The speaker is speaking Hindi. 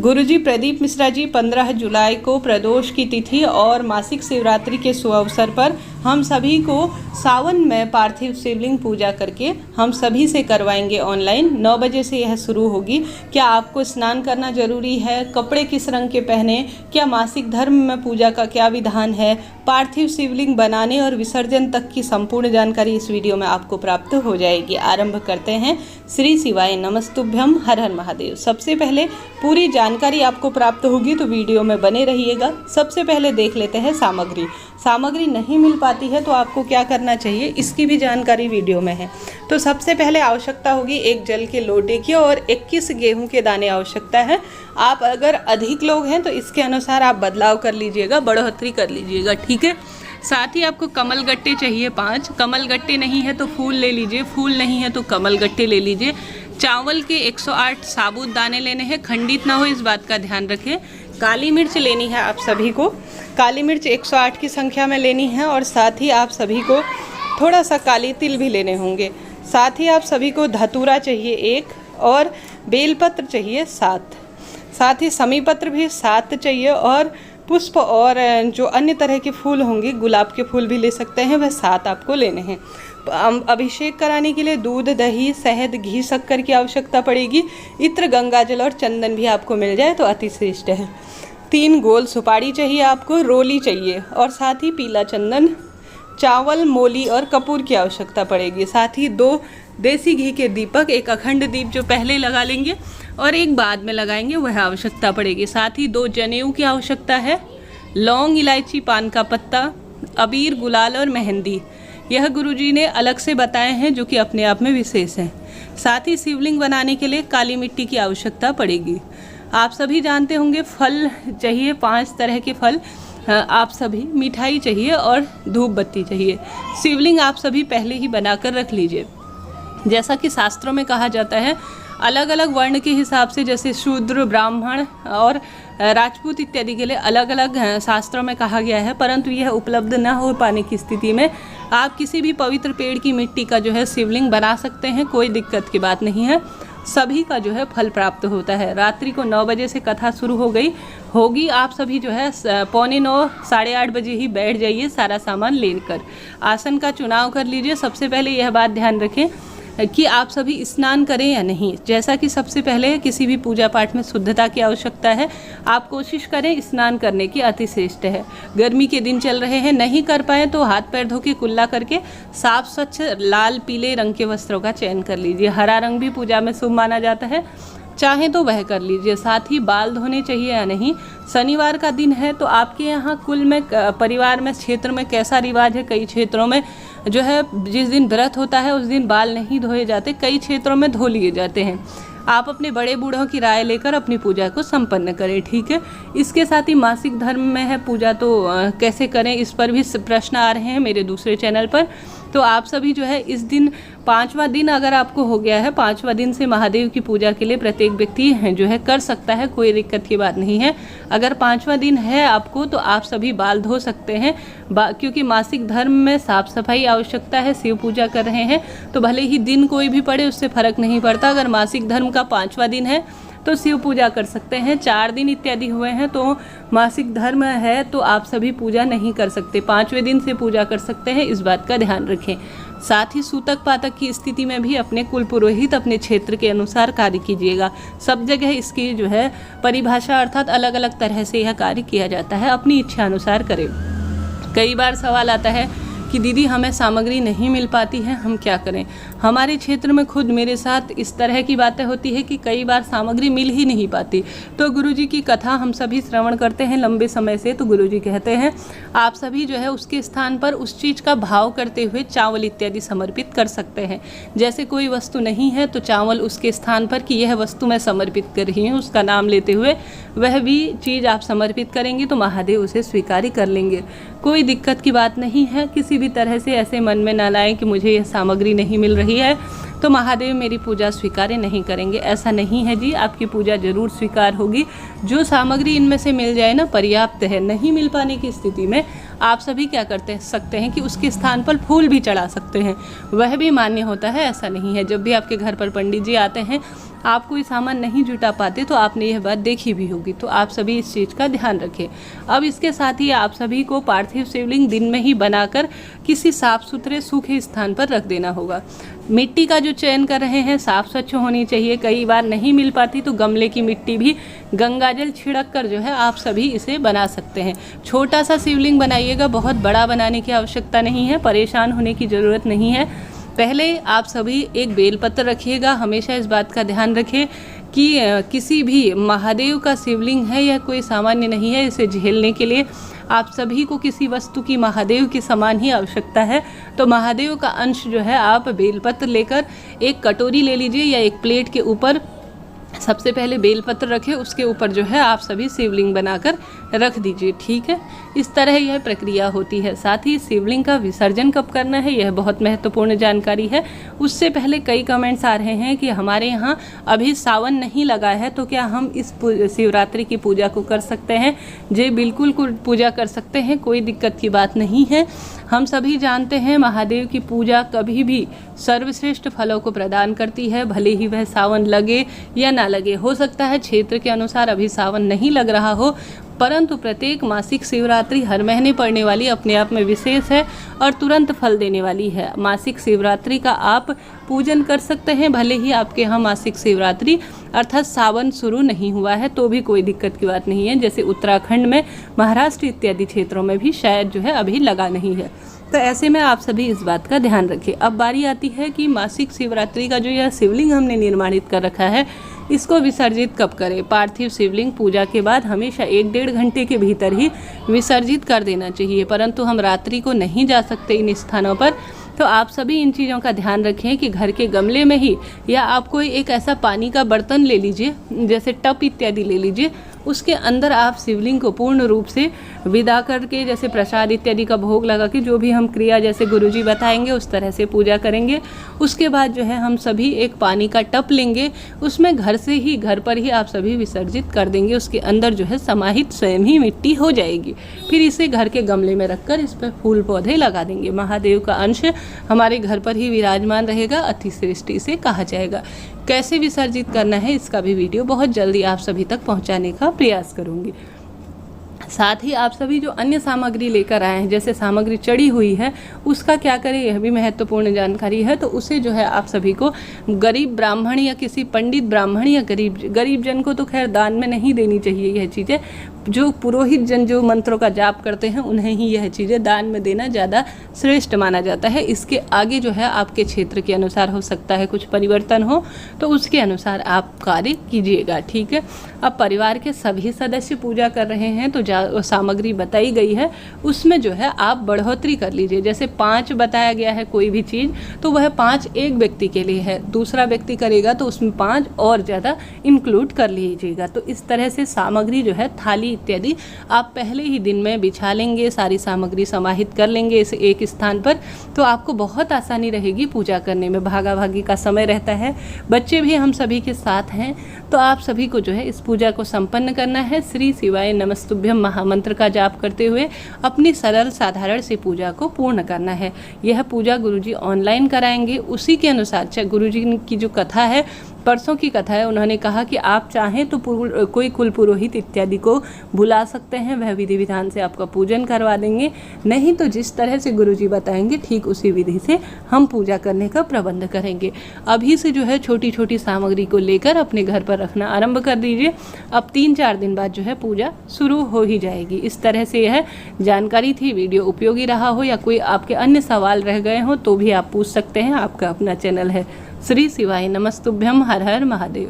गुरुजी प्रदीप मिश्रा जी 15 जुलाई को प्रदोष की तिथि और मासिक शिवरात्रि के शुभ अवसर पर हम सभी को सावन में पार्थिव शिवलिंग पूजा करके हम सभी से करवाएंगे ऑनलाइन। 9 बजे से यह शुरू होगी। क्या आपको स्नान करना जरूरी है? कपड़े किस रंग के पहने? क्या मासिक धर्म में पूजा का क्या विधान है? पार्थिव शिवलिंग बनाने और विसर्जन तक की संपूर्ण जानकारी इस वीडियो में आपको प्राप्त हो जाएगी। आरंभ करते हैं। श्री शिवाय नमस्तुभ्यम, हर हर महादेव। सबसे पहले पूरी जानकारी आपको प्राप्त होगी तो वीडियो में बने रहिएगा। सबसे पहले देख लेते हैं सामग्री नहीं मिल पाती है तो आपको क्या करना चाहिए, इसकी भी जानकारी वीडियो में है। तो सबसे पहले आवश्यकता होगी एक जल के लोटे की और 21 गेहूं के दाने आवश्यकता है। आप अगर अधिक लोग हैं तो इसके अनुसार आप बदलाव कर लीजिएगा, बढ़ोतरी कर लीजिएगा, ठीक है। साथ ही आपको कमल गट्टे चाहिए 5। कमल गट्टे नहीं है तो फूल ले लीजिए, फूल नहीं है तो कमल गट्टे ले लीजिए। चावल के 108 साबुत दाने लेने हैं, खंडित ना हो इस बात का ध्यान रखें। काली मिर्च लेनी है आप सभी को, काली मिर्च 108 की संख्या में लेनी है। और साथ ही आप सभी को थोड़ा सा काली तिल भी लेने होंगे। साथ ही आप सभी को धतूरा चाहिए 1 और बेलपत्र चाहिए 7। साथ ही समी पत्र भी 7 चाहिए और पुष्प और जो अन्य तरह के फूल होंगे, गुलाब के फूल भी ले सकते हैं, वह 7 आपको लेने हैं। अभिषेक कराने के लिए दूध, दही, शहद, घी, शक्कर की आवश्यकता पड़ेगी। इत्र, गंगाजल और चंदन भी आपको मिल जाए तो अति श्रेष्ठ है। 3 गोल सुपारी चाहिए आपको, रोली चाहिए और साथ ही पीला चंदन, चावल, मोली और कपूर की आवश्यकता पड़ेगी। साथ ही 2 देसी घी के दीपक, एक अखंड दीप जो पहले लगा लेंगे और एक बाद में लगाएंगे, वह आवश्यकता पड़ेगी। साथ ही 2 जनेऊ की आवश्यकता है, लौंग, इलायची, पान का पत्ता, अबीर, गुलाल और मेहंदी। यह गुरुजी ने अलग से बताए हैं जो कि अपने आप में विशेष हैं। साथ ही शिवलिंग बनाने के लिए काली मिट्टी की आवश्यकता पड़ेगी। आप सभी जानते होंगे फल चाहिए, 5 तरह के फल आप सभी, मिठाई चाहिए और धूप बत्ती चाहिए। शिवलिंग आप सभी पहले ही बनाकर रख लीजिए। जैसा कि शास्त्रों में कहा जाता है, अलग अलग वर्ण के हिसाब से, जैसे शूद्र, ब्राह्मण और राजपूत इत्यादि के लिए अलग अलग शास्त्रों में कहा गया है। परंतु यह उपलब्ध न हो पाने की स्थिति में आप किसी भी पवित्र पेड़ की मिट्टी का जो है शिवलिंग बना सकते हैं, कोई दिक्कत की बात नहीं है। सभी का जो है फल प्राप्त होता है। रात्रि को 9 बजे से कथा शुरू होगी। आप सभी जो है 9:15, 8:30 बजे ही बैठ जाइए सारा सामान लेकर। आसन का चुनाव कर लीजिए। सबसे पहले यह बात ध्यान रखें कि आप सभी स्नान करें या नहीं। जैसा कि सबसे पहले किसी भी पूजा पाठ में शुद्धता की आवश्यकता है, आप कोशिश करें स्नान करने की, अति श्रेष्ठ है। गर्मी के दिन चल रहे हैं, नहीं कर पाए तो हाथ पैर धो के कुल्ला करके साफ स्वच्छ लाल पीले रंग के वस्त्रों का चयन कर लीजिए। हरा रंग भी पूजा में शुभ माना जाता है, चाहे तो वह कर लीजिए। साथ ही बाल धोने चाहिए या नहीं। शनिवार का दिन है तो आपके यहाँ कुल में, परिवार में, क्षेत्र में कैसा रिवाज है, कई क्षेत्रों में जो है जिस दिन व्रत होता है उस दिन बाल नहीं धोए जाते, कई क्षेत्रों में धो लिए जाते हैं। आप अपने बड़े बूढ़ों की राय लेकर अपनी पूजा को संपन्न करें, ठीक है। इसके साथ ही मासिक धर्म में है पूजा तो कैसे करें, इस पर भी प्रश्न आ रहे हैं मेरे दूसरे चैनल पर। तो आप सभी जो है इस दिन 5वां दिन अगर आपको हो गया है, 5वां दिन से महादेव की पूजा के लिए प्रत्येक व्यक्ति जो है कर सकता है, कोई दिक्कत की बात नहीं है। अगर 5वां दिन है आपको तो आप सभी बाल धो सकते हैं, क्योंकि मासिक धर्म में साफ सफाई आवश्यकता है। शिव पूजा कर रहे हैं तो भले ही दिन कोई भी पड़े उससे फर्क नहीं पड़ता। अगर मासिक धर्म का 5वां दिन है तो शिव पूजा कर सकते हैं। 4 दिन इत्यादि हुए हैं तो मासिक धर्म है तो आप सभी पूजा नहीं कर सकते, 5वें दिन से पूजा कर सकते हैं, इस बात का ध्यान रखें। साथ ही सूतक पातक की स्थिति में भी अपने कुल पुरोहित, अपने क्षेत्र के अनुसार कार्य कीजिएगा। सब जगह इसकी जो है परिभाषा अर्थात अलग अलग तरह से यह कार्य किया जाता है, अपनी इच्छा अनुसार करें। कई बार सवाल आता है कि दीदी हमें सामग्री नहीं मिल पाती है, हम क्या करें। हमारे क्षेत्र में खुद मेरे साथ इस तरह की बातें होती है कि कई बार सामग्री मिल ही नहीं पाती। तो गुरुजी की कथा हम सभी श्रवण करते हैं लंबे समय से, तो गुरुजी कहते हैं आप सभी जो है उसके स्थान पर उस चीज़ का भाव करते हुए चावल इत्यादि समर्पित कर सकते हैं। जैसे कोई वस्तु नहीं है तो चावल उसके स्थान पर कि यह वस्तु मैं समर्पित कर रही हूँ, उसका नाम लेते हुए वह भी चीज़ आप समर्पित करेंगे तो महादेव उसे स्वीकार कर लेंगे। कोई दिक्कत की बात नहीं है। किसी भी तरह से ऐसे मन में ना लाएं कि मुझे यह सामग्री नहीं मिल रही है तो महादेव मेरी पूजा स्वीकार नहीं करेंगे। ऐसा नहीं है जी, आपकी पूजा जरूर स्वीकार होगी। जो सामग्री इनमें से मिल जाए ना पर्याप्त है। नहीं मिल पाने की स्थिति में आप सभी क्या करते सकते हैं कि उसके स्थान पर फूल भी चढ़ा सकते हैं, वह भी मान्य होता है। ऐसा नहीं है, जब भी आपके घर पर पंडित जी आते हैं आप कोई सामान नहीं जुटा पाते तो आपने यह बात देखी भी होगी, तो आप सभी इस चीज़ का ध्यान रखें। अब इसके साथ ही आप सभी को पार्थिव शिवलिंग दिन में ही बनाकर किसी साफ सुथरे सूखे स्थान पर रख देना होगा। मिट्टी का जो चयन कर रहे हैं साफ स्वच्छ होनी चाहिए। कई बार नहीं मिल पाती तो गमले की मिट्टी भी गंगाजल छिड़क कर जो है आप सभी इसे बना सकते हैं। छोटा सा शिवलिंग बनाइएगा, बहुत बड़ा बनाने की आवश्यकता नहीं है, परेशान होने की ज़रूरत नहीं है। पहले आप सभी एक बेलपत्र रखिएगा। हमेशा इस बात का ध्यान रखें कि किसी भी महादेव का शिवलिंग है यह कोई सामान्य नहीं है। इसे झेलने के लिए आप सभी को किसी वस्तु की महादेव के समान ही आवश्यकता है। तो महादेव का अंश जो है आप बेलपत्र लेकर एक कटोरी ले लीजिए या एक प्लेट के ऊपर सबसे पहले बेलपत्र रखें, उसके ऊपर जो है आप सभी शिवलिंग बनाकर रख दीजिए। ठीक है, इस तरह यह प्रक्रिया होती है। साथ ही शिवलिंग का विसर्जन कब करना है यह बहुत महत्वपूर्ण जानकारी है। उससे पहले कई कमेंट्स आ रहे हैं कि हमारे यहाँ अभी सावन नहीं लगा है तो क्या हम इस शिवरात्रि की पूजा को कर सकते हैं। जी बिल्कुल पूजा कर सकते हैं, कोई दिक्कत की बात नहीं है। हम सभी जानते हैं महादेव की पूजा कभी भी सर्वश्रेष्ठ फलों को प्रदान करती है, भले ही वह सावन लगे या ना लगे। हो सकता है क्षेत्र के अनुसार अभी सावन नहीं लग रहा हो, परंतु प्रत्येक मासिक शिवरात्रि हर महीने पड़ने वाली अपने आप में विशेष है और तुरंत फल देने वाली है। मासिक शिवरात्रि का आप पूजन कर सकते हैं, भले ही आपके यहाँ मासिक शिवरात्रि अर्थात सावन शुरू नहीं हुआ है तो भी कोई दिक्कत की बात नहीं है। जैसे उत्तराखंड में, महाराष्ट्र इत्यादि क्षेत्रों में भी शायद जो है अभी लगा नहीं है। तो ऐसे में आप सभी इस बात का ध्यान रखें। अब बारी आती है कि मासिक शिवरात्रि का जो यह शिवलिंग हमने निर्माणित कर रखा है इसको विसर्जित कब करें। पार्थिव शिवलिंग पूजा के बाद हमेशा 1-1.5 घंटे के भीतर ही विसर्जित कर देना चाहिए, परंतु हम रात्रि को नहीं जा सकते इन स्थानों पर। तो आप सभी इन चीज़ों का ध्यान रखें कि घर के गमले में ही या आप कोई एक ऐसा पानी का बर्तन ले लीजिए, जैसे टब इत्यादि ले लीजिए, उसके अंदर आप शिवलिंग को पूर्ण रूप से विदा करके जैसे प्रसाद इत्यादि का भोग लगा के जो भी हम क्रिया जैसे गुरुजी बताएंगे उस तरह से पूजा करेंगे। उसके बाद जो है हम सभी एक पानी का टब लेंगे, उसमें घर से ही घर पर ही आप सभी विसर्जित कर देंगे। उसके अंदर जो है समाहित स्वयं ही मिट्टी हो जाएगी। फिर इसे घर के गमले में रखकर इस पर फूल पौधे लगा देंगे। महादेव का अंश हमारे घर पर ही विराजमान रहेगा, अति सृष्टि से कहा जाएगा। कैसे विसर्जित करना है इसका भी वीडियो बहुत जल्दी आप सभी तक पहुंचाने का प्रयास करूंगी। साथ ही आप सभी जो अन्य सामग्री लेकर आए हैं, जैसे सामग्री चढ़ी हुई है उसका क्या करें यह भी महत्वपूर्ण जानकारी है। तो उसे जो है आप सभी को गरीब ब्राह्मण या किसी पंडित ब्राह्मण या गरीब जन को तो खैर दान में नहीं देनी चाहिए। यह चीज़ें जो पुरोहित जन जो मंत्रों का जाप करते हैं उन्हें ही यह चीज़ें दान में देना ज़्यादा श्रेष्ठ माना जाता है। इसके आगे जो है आपके क्षेत्र के अनुसार हो सकता है कुछ परिवर्तन हो, तो उसके अनुसार आप कार्य कीजिएगा। ठीक है, अब परिवार के सभी सदस्य पूजा कर रहे हैं तो सामग्री बताई गई है उसमें जो है आप बढ़ोतरी कर लीजिए। जैसे 5 बताया गया है कोई भी चीज़ तो वह 5 एक व्यक्ति के लिए है, दूसरा व्यक्ति करेगा तो उसमें 5 और ज़्यादा इंक्लूड कर लीजिएगा। तो इस तरह से सामग्री जो है थाली इत्यादि आप पहले ही दिन में बिछा लेंगे, सारी सामग्री समाहित कर लेंगे इस एक स्थान पर, तो आपको बहुत आसानी रहेगी पूजा करने में। भागा भागी का समय रहता है, बच्चे भी हम सभी के साथ हैं, तो आप सभी को जो है इस पूजा को संपन्न करना है। श्री शिवाय नमस्तुभ्यम महामंत्र का जाप करते हुए अपनी सरल साधारण सी पूजा को पूर्ण करना है। यह पूजा गुरुजी ऑनलाइन कराएंगे, उसी के अनुसार गुरुजी की जो कथा है, परसों की कथा है, उन्होंने कहा कि आप चाहें तो कोई कुल पुरोहित इत्यादि को बुला सकते हैं, वह विधि विधान से आपका पूजन करवा देंगे। नहीं तो जिस तरह से गुरुजी बताएंगे ठीक उसी विधि से हम पूजा करने का प्रबंध करेंगे। अभी से जो है छोटी छोटी सामग्री को लेकर अपने घर पर रखना आरंभ कर दीजिए। अब 3-4 दिन बाद जो है पूजा शुरू हो ही जाएगी। इस तरह से यह जानकारी थी। वीडियो उपयोगी रहा हो या कोई आपके अन्य सवाल रह गए हो तो भी आप पूछ सकते हैं। आपका अपना चैनल है श्री शिवाय नमस्तुभ्यम। हर हर महादेव।